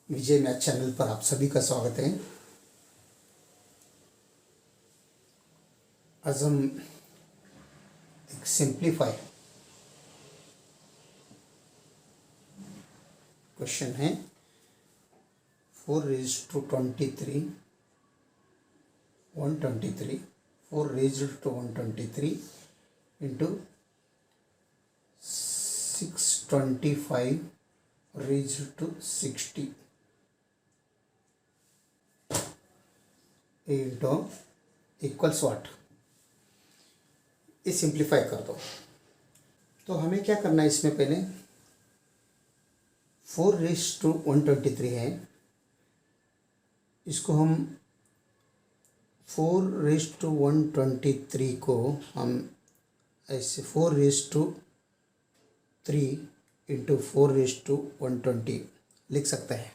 विजय math channel पर आप सभी का स्वागत है। आज हम एक सिंप्लीफाई क्वेश्चन है 4⁻23 123 4⁻123 into 625⁻60 into इक्वल्स वाट। ये सिंप्लीफाई कर दो। तो हमें क्या करना है, इसमें पहले 4⁻123 है, इसको हम 4⁻123 को हम ऐसे 4⁻3 into 4⁻120 लिख सकते हैं,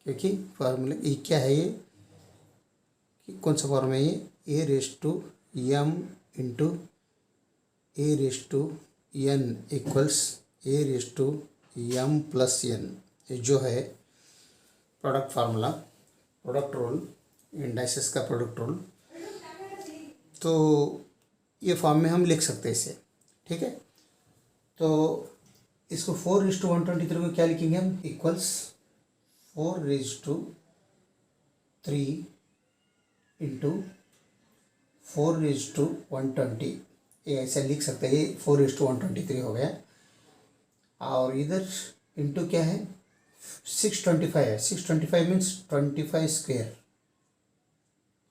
क्योंकि फार्मूला ये क्या है, ये कौन सा फॉर्म है, ये a⁻m into a⁻n equals a⁻m plus n। ये जो है product formula, product rule, indices का प्रोडक्ट रूल। तो ये फॉर्म में हम लिख सकते हैं इसे, ठीक है। तो इसको 4⁻123 को क्या लिखेंगे हम, इक्वल्स 4⁻3 इंटू 4⁻120। ये ऐसे लिख सकते हैं, ये 4⁻123 हो गया। और इधर इंटू क्या है, 625 है। 625 मीन्स 25 स्क्वेयर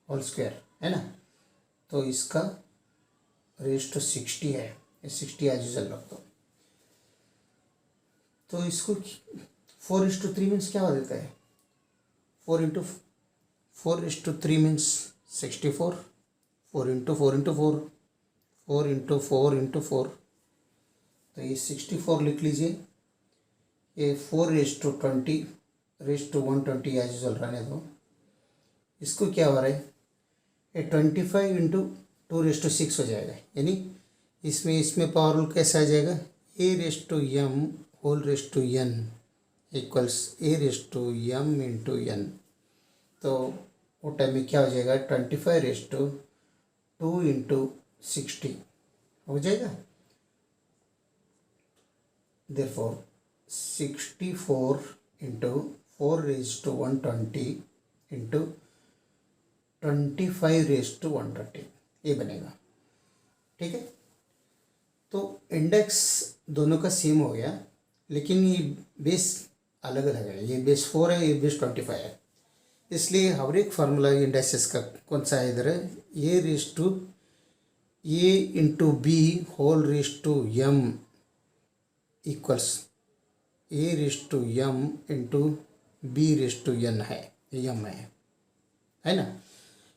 होल स्क्वेयर है ना। तो इसका रेज टू 60 है, 60 एज यूजुअल रख दो। तो इसको 4:3 मीन्स क्या हो जाता है, 4:3 मीन्स 64, 4 into 4 तो ये 64 लिख लीजिए। ये 4:120 एज यूजुअल रहने दो। इसको क्या हो रहा है, ये 25 into 2:6 हो जाएगा, यानी इसमें पावर रूल कैसा आ जाएगा, a⁻m whole raise to n equals a⁻m into n। तो वो टाइम में क्या हो जाएगा, 25⁻2 into 60 हो जाएगा। therefore 64 into 4⁻120 into 25⁻120 ये बनेगा, ठीक है। तो इंडेक्स दोनों का सेम हो गया, लेकिन ये बेस अलग अलग है। ये बेस 4 है, ये बेस 25 है। इसलिए हर एक फार्मूला इंडेक्सेस का कौन सा है, इधर है a into B whole raise to m equals a⁻m into b⁻n है, m है ना।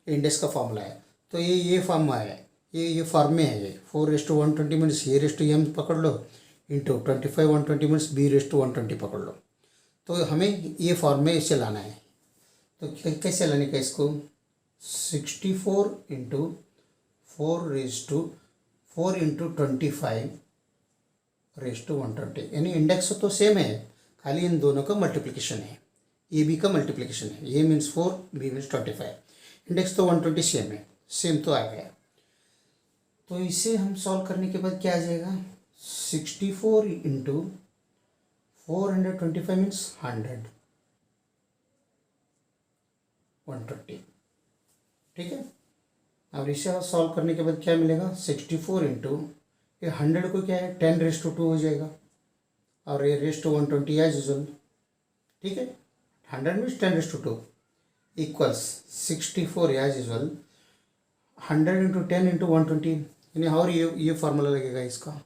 इंडेक्स का फार्मूला है। तो ये फॉर्म है, ये फॉर्म में है। ये 4:120 मीन्स a⁻m पकड़ लो, इंटू 25 120 मीन्स b⁻120 पकड़ लो। तो हमें ये फॉर्म में इसे लाना है। तो कैसे लाने का इसको, 64 इंटू 4 इंटू 25⁻120, यानी इंडेक्स तो सेम है, खाली इन दोनों का मल्टीप्लिकेशन है। ए बी का मल्टीप्लिकेशन है, ए मीन्स 4, बी मीन्स 25। इंडेक्स तो 120 सेम है, सेम तो आ गया। तो इसे हम सॉल्व करने के बाद क्या आ जाएगा, 64 इंटू 425 मीन्स 100 120, ठीक है। अब इसे सॉल्व करने के बाद क्या मिलेगा, 64 इंटू ये 100 को क्या है 10⁻2 हो जाएगा, और ये ⁻120 एज यूजुअल, ठीक है। 100 means 10⁻2 equals 64 as usual 100 into 10 into 120, यानी और ये फार्मूला लगेगा इसका।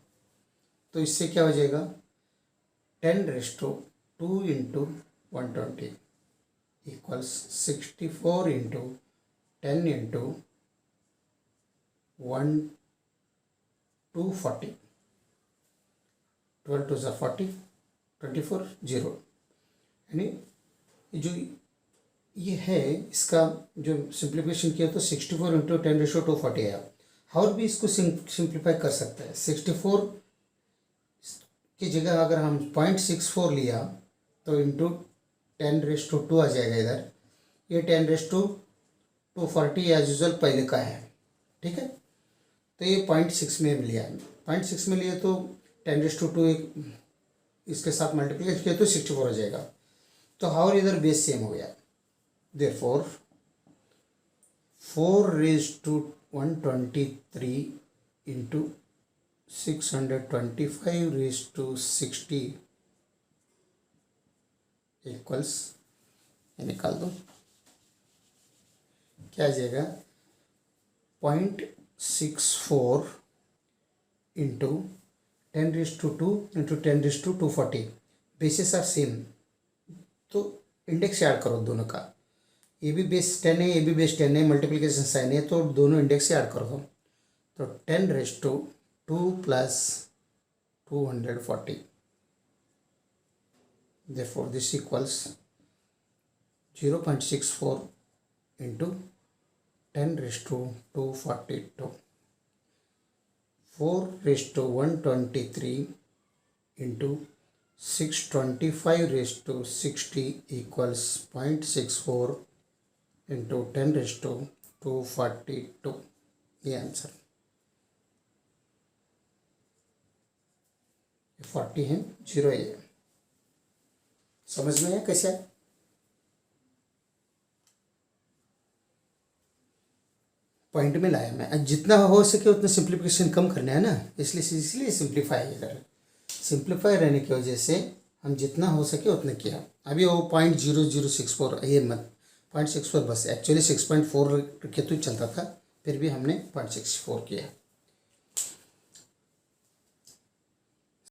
तो इससे क्या हो जाएगा, 10⁻2 इंटू 120 इक्वल्स 64 इंटू 10 इंटू 1/240, 12 2 40, 24 0, यानी जो ये है इसका जो सिंप्लीफिकेशन किया तो 64 इंटू 10⁻240 है। और भी इसको सिंप्लीफाई कर सकते हैं। 64 की जगह अगर हम 0.64 लिया तो इंटू 10⁻² आ जाएगा इधर, ये 10⁻²40 एज यूजल पहले का है, ठीक है। तो ये 0.6 में लिया है, 0.6 में लिए तो 10⁻² इसके साथ मल्टीप्लाई किया तो 64 हो जाएगा। तो और इधर बेस सेम हो गया, देयरफॉर 4⁻123 इंटू 625⁻60 इक्वल्स, निकाल दो, क्या आ जाएगा 0.64 into 10⁻² into 10⁻240, bases are same, तो इंडेक्स ऐड करो दोनों का, ये भी बेस 10 है, ये भी बेस 10 है, मल्टीप्लिकेशन साइन है, तो दोनों इंडेक्स से ऐड कर दो। तो 10⁻² plus 240, therefore this equals 0.64 into 10⁻242, 4⁻123 into 625⁻60 equals 0.64 into 10⁻242, ये आंसर 40 है, 0 है। समझ में है कैसे है? पॉइंट में लाया मैं, जितना हो सके उतना सिंप्लीफिकेशन कम करना है ना, इसलिए सिंप्लीफाई इधर, सिंप्लीफाई रहने की वजह से हम जितना हो सके उतना किया। अभी वो 0.0064 ये मत 0.64 बस, एक्चुअली 6.4 के तो चलता था, फिर भी हमने 0.64 किया।